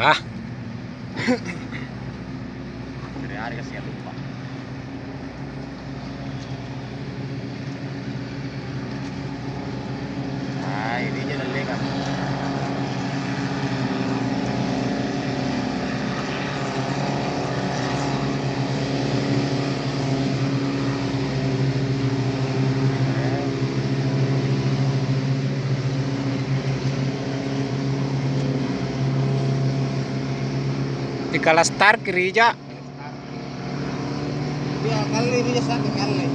Ah, Dari hari kasih lupa. Nah, ini jalan legal. di Kalastar Kirija. Dia kali ini sa akin kali.